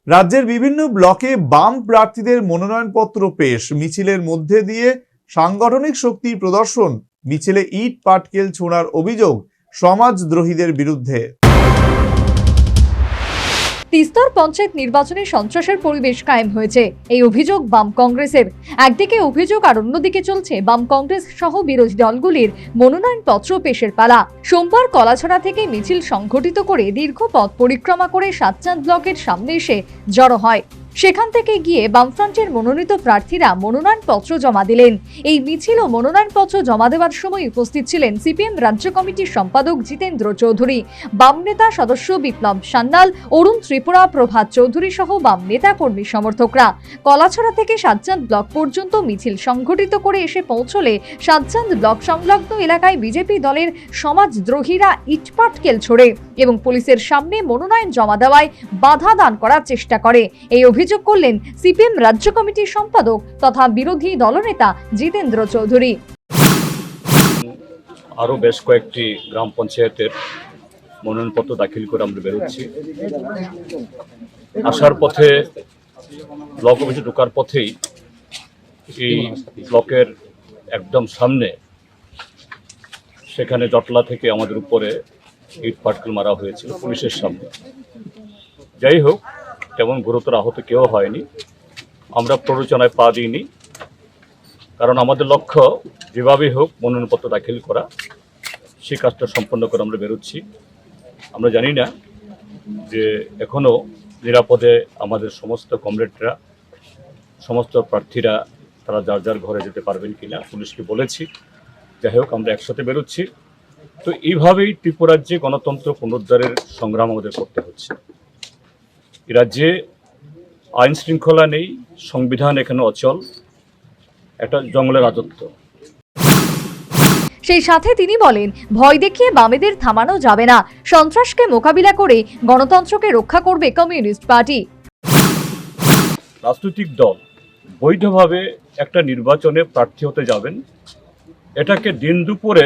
রাজ্যের বিভিন্ন ব্লকে বাম প্রার্থীদের মনোনয়নপত্র পেশ, মিছিলের মধ্যে দিয়ে সাংগঠনিক শক্তি প্রদর্শন, মিছিলে ইট পাটকেল ছোঁড়ার অভিযোগ সমাজদ্রোহীদের বিরুদ্ধে। তিস্তার পঞ্চায়েত নির্বাচনে সন্ত্রাসের পরিবেশ কায়েম হয়েছে, এই অভিযোগ বাম কংগ্রেসের। একদিকে অভিযোগ আর অন্যদিকে চলছে বাম কংগ্রেস সহ বিরোধী দলগুলির মনোনয়নপত্র পেশের পালা। সোমবার কলাছড়া থেকে মিছিল সংগঠিত করে দীর্ঘ পথ পরিক্রমা করে সাতচাঁদ ব্লকের সামনে এসে জড়ো হয়। সেখান থেকে গিয়ে বামফ্রন্টের মনোনীত প্রার্থীরা মনোনয়নপত্র জমা দিলেন। এই মিছিল ও মনোনয়নপত্র জমা দেওয়ার সময় উপস্থিত ছিলেন সিপিএম রাজ্য কমিটির সম্পাদক জিতেন্দ্র চৌধুরী, বাম নেতা সদস্য বিপ্লব সান্যাল, অরুণ ত্রিপুরা, প্রভাত চৌধুরী সহ বাম নেতা কর্মী সমর্থকরা। কলাছড়া থেকে সাতচাঁদ ব্লক পর্যন্ত মিছিল সংগঠিত করে এসে পৌঁছলে সাতচাঁদ ব্লক সংলগ্ন এলাকায় বিজেপি দলের সমাজদ্রোহীরা ইটপাটকেল ছোড়ে এবং পুলিশের সামনে মনোনয়ন জমা দেওয়ায় বাধা দান করার চেষ্টা করে। এই অভিযোগ করলেন সিপিএম রাজ্য কমিটির সম্পাদক তথা বিরোধী দলনেতা জিতেন্দ্র চৌধুরী। আরো বেশ কয়েকটি গ্রাম পঞ্চায়েতের মনোনয়নপত্র দাখিল করে আমরা বেরোচ্ছি। আসার পথে ব্লক অফিসে ঢোকার পথেই এই ব্লকের একদম সামনে সেখানে জটলা থেকে আমাদের উপরে ইট পাটকেল মারা হয়েছিল পুলিশের সামনে। যাই হোক, তেমন গুরুতর আহত কেউ হয়নি। আমরা প্ররোচনায় পা দিইনি, কারণ আমাদের লক্ষ্য যেভাবেই হোক মনোনয়নপত্র দাখিল করা, সেই কাজটা সম্পন্ন করে আমরা বেরোচ্ছি। আমরা জানি না যে এখনও নিরাপদে আমাদের সমস্ত কমরেডরা, সমস্ত প্রার্থীরা তারা যার যার ঘরে যেতে পারবেন কিনা, পুলিশকে বলেছি। যাই হোক, আমরা একসাথে বেরোচ্ছি। তো এইভাবেই ত্রিপুরাজ্যে গণতন্ত্র পুনরুদ্ধারের সংগ্রাম আমাদের করতে হচ্ছে। এই রাজ্যে আইন শৃঙ্খলা নেই, সংবিধান এখানে অচল, একটা জঙ্গলের রাজত্ব। সেই সাথে তিনি বলেন, ভয় দেখিয়ে বামেদের থামানো যাবে না, সন্ত্রাসকে মোকাবিলা করে গণতন্ত্রকে রক্ষা করবে কমিউনিস্ট পার্টি। রাজনৈতিক দল বৈধভাবে একটা নির্বাচনে প্রার্থী হতে যাবেন, এটাকে দিন দুপুরে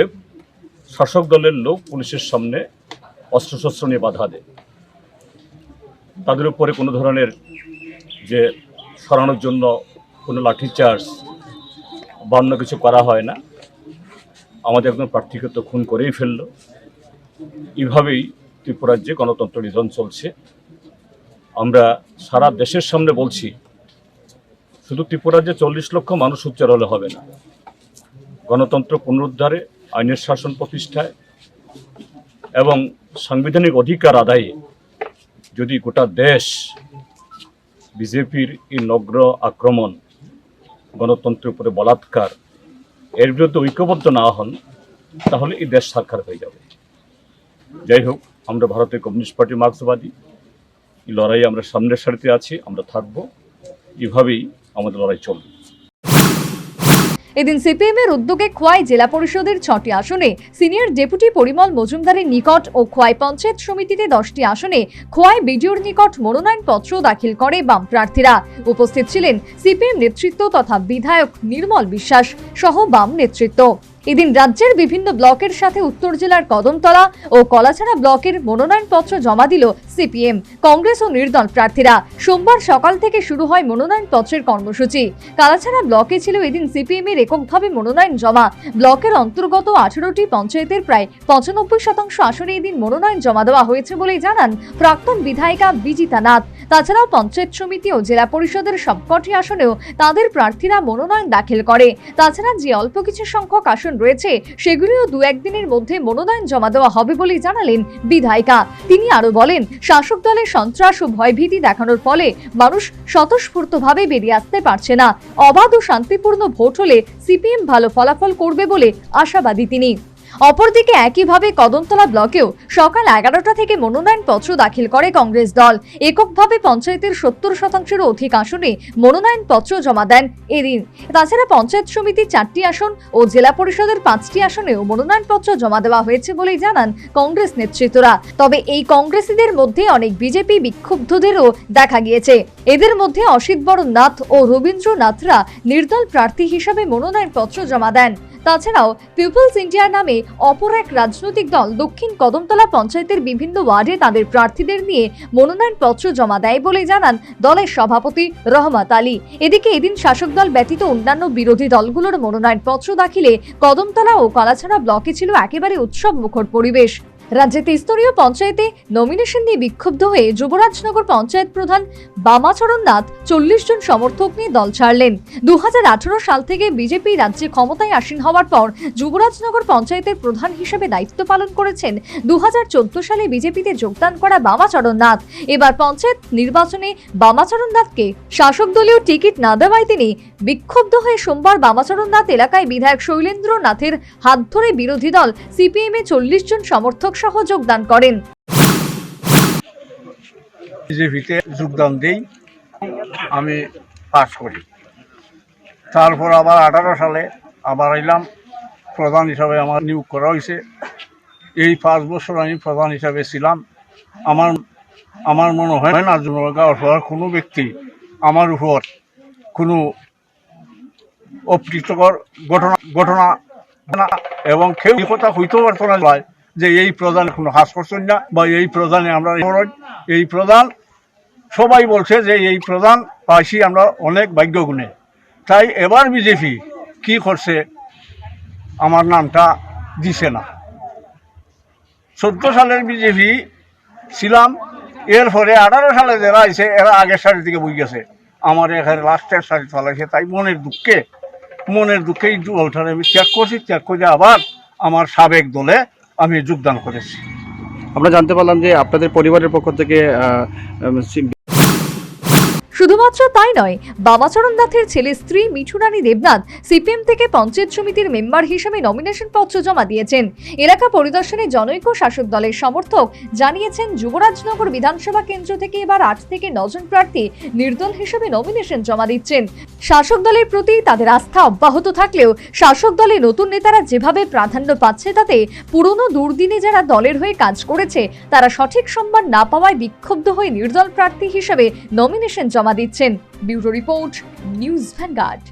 শাসক দলের লোক পুলিশের সামনে অস্ত্রশস্ত্র নিয়ে বাধা দেয়। তাদের উপরে কোনো ধরনের যে সরানোর জন্য কোনো লাঠিচার্জ বা অন্য কিছু করা হয় না। আমাদের একজন প্রার্থীকে তো খুন করেই ফেললো। এইভাবেই ত্রিপুরাজ্যে গণতন্ত্র নিধন চলছে। আমরা সারা দেশের সামনে বলছি, শুধু ত্রিপুরাজ্যে 40 লক্ষ মানুষ উচ্চার হলে হবে না। গণতন্ত্র পুনরুদ্ধারে, আইনের শাসন প্রতিষ্ঠায় এবং সাংবিধানিক অধিকার আদায়ে যদি গোটা দেশ বিজেপির এই নগ্ন আক্রমণ, গণতন্ত্রের উপরে বলাৎকার, এর বিরুদ্ধে ঐক্যবদ্ধ না হন, তাহলে এই দেশ সাক্ষাৎ হয়ে যাবে। যাই হোক, আমরা ভারতের কমিউনিস্ট পার্টি মার্ক্সবাদী, এই লড়াই আমরা সামনের সারিতে আছি, আমরা থাকবো। এভাবেই আমাদের লড়াই চলবে। এদিন সিপিএম এর উদ্যোগে খোয়াই জেলা পরিষদের 6টি আসনে সিনিয়র ডেপুটি পরিমল মজুমদারের নিকট ও খোয়াই পঞ্চায়েত সমিতিতে 10টি আসনে খোয়াই বিডিওর নিকট মনোনয়নপত্র দাখিল করে বাম প্রার্থীরা। উপস্থিত ছিলেন সিপিএম নেতৃত্ব তথা বিধায়ক নির্মল বিশ্বাস সহ বাম নেতৃত্ব। এদিন রাজ্যের বিভিন্ন ব্লকের সাথে উত্তর জেলার কদমতলা ও কলাছড়া ব্লকের মনোনয়নপত্র জমা দিল সিপিএম, কংগ্রেস ও নির্দল প্রার্থীরা। সোমবার সকাল থেকে শুরু হয় মনোনয়নপত্রের কর্মসূচি। কালাছড়া ব্লকে ছিল এদিন সিপিএম এর এককভাবে মনোনয়ন জমা। ব্লকের অন্তর্গত 18টি পঞ্চায়েতের প্রায় 95% আসনে এদিন মনোনয়ন জমা দেওয়া হয়েছে বলেই জানান প্রাক্তন বিধায়িকা বিজিতা নাথ। তাছাড়াও পঞ্চায়েত সমিতি ও জেলা পরিষদের সবকটি আসনেও তাদের প্রার্থীরা মনোনয়ন দাখিল করে। তাছাড়া যে অল্প কিছু সংখ্যক আসন রয়েছে সেগুলিও 2-1 দিনের মধ্যে মনোনয়ন জমা দেওয়া হবে বলে জানালেন বিধায়িকা। তিনি আরো বলেন, শাসক দলের সন্ত্রাস ও ভয়ভীতি দেখানোর ফলে মানুষ স্বতঃস্ফূর্তভাবে বেরিয়ে আসতে পারছে না। অবাধ ও শান্তিপূর্ণ ভোট হলে সিপিএম ভালো ফলাফল করবে বলে আশাবাদী তিনি। অপরদিকে একইভাবে কদমতলা ব্লকেও সকাল 11টা থেকে মনোনয়নপত্র দাখিল করে কংগ্রেস দল। এককভাবে পঞ্চায়েতের 70%-এরও অধিক আসনে মনোনয়নপত্র জমা দেন এদিন। তাছাড়া পঞ্চায়েত সমিতির 4টি আসন ও জেলা পরিষদের 5টি আসনেও মনোনয়নপত্র জমা দেওয়া হয়েছে বলেই জানান কংগ্রেস নেতৃত্বরা। তবে এই কংগ্রেসীদের মধ্যে অনেক বিজেপি বিক্ষুব্ধদেরও দেখা গিয়েছে। এদের মধ্যে অসিত বরণ নাথ ও রবীন্দ্রনাথরা নির্দল প্রার্থী হিসাবে মনোনয়নপত্র জমা দেন। তাছাড়াও পিপলস ইন্ডিয়া নামে অপর এক রাজনৈতিক দল দক্ষিণ কদমতলা পঞ্চায়েতের বিভিন্ন ওয়ার্ডে তাদের প্রার্থীদের নিয়ে মনোনয়নপত্র জমা দেয় বলে জানান দলের সভাপতি রহমত আলী। এদিকে এদিন শাসক দল ব্যতীত অন্যান্য বিরোধী দলগুলোর মনোনয়নপত্র দাখিলে কদমতলা ও কলাছড়া ব্লকে ছিল একেবারে উৎসব মুখর পরিবেশ। রাজ্যে 23 স্তরীয় পঞ্চায়েতে নমিনেশন নিয়ে বিক্ষুব্ধ হয়ে যুবরাজনগর পঞ্চায়েত প্রধান বামাচরণ নাথ 40 জন সমর্থক নিয়ে দল ছাড়লেন। 2018 সাল থেকে বিজেপি রাজ্যে ক্ষমতায় আসীন হওয়ার পর যুবরাজনগর পঞ্চায়েতের প্রধান হিসেবে দায়িত্ব পালন করেছেন। 2014 সালে বিজেপিতে যোগদান করা বামাচরণ নাথ এবার পঞ্চায়েত নির্বাচনে বামাচরণ নাথকে শাসক দলীয় টিকিট না দেওয়ায় তিনি বিক্ষুব্ধ হয়ে সোমবার বামাচরণ নাথ এলাকায় বিধায়ক শৈলেন্দ্র নাথের হাত ধরে বিরোধী দল সিপিএম এ 40 জন সমর্থক সহ যোগদান করেন। বিজেপিতে যোগদান দিই, আমি পাস করি। তারপর আবার 18 সালে আবার এলাম, প্রধান হিসাবে আমার নিয়োগ করা হয়েছে। এই 5 বছর আমি প্রধান হিসাবে ছিলাম। আমার মনে হয় না গাঁওর কোনো ব্যক্তি আমার উপর কোনো অপ্রীতিকর ঘটনা এবং কেউ কথা হইতেও পারত না যে এই প্রধান কোনো হাস করছেন না বা এই প্রধানে আমরা এই প্রধান সবাই বলছে যে এই প্রধান পাইছি আমরা অনেক ভাগ্যগুণে। তাই এবার বিজেপি কি করছে, আমার নামটা দিছে না। 14 সালের বিজেপি ছিলাম, এরপরে 18 সালে যারা আইছে এরা আগের সারি থেকে বই গেছে, আমার এখানে লাস্টের সারি চালাইছে। তাই মনের দুঃখে এই দলটারে আমি ত্যাগ করে আবার আমার সাবেক দলে আমি যোগদান করেছি। আমরা জানতে পারলাম যে আপনাদের পরিবারের পক্ষ থেকে শুধুমাত্র তাই নয়, বামাচরণ নাথের ছেলে স্ত্রী মিঠু রানী দেবনাথ সিপিএম থেকে পঞ্চায়েত সমিতির মেম্বার হিসেবে নমিনেশন পত্র জমা দিয়েছেন। এলাকা পরিদর্শনে জনৈক শাসক দলের সমর্থক জানিয়েছেন যুবরাজনগর বিধানসভা কেন্দ্র থেকে এবার 8 থেকে 9 জন প্রার্থী নির্দল হিসেবে নমিনেশন জমা দিচ্ছেন। শাসক দলের প্রতি তাদের আস্থা অব্যাহত থাকলেও শাসক দলের নতুন নেতারা যেভাবে প্রাধান্য পাচ্ছে তাতে পুরনো দুর্দিনে যারা দলের হয়ে কাজ করেছে তারা সঠিক সম্মান না পাওয়ায় বিক্ষুব্ধ হয়ে নির্দল প্রার্থী হিসেবে নমিনেশন জমা দিচ্ছেন। Bureau report, news vanguard.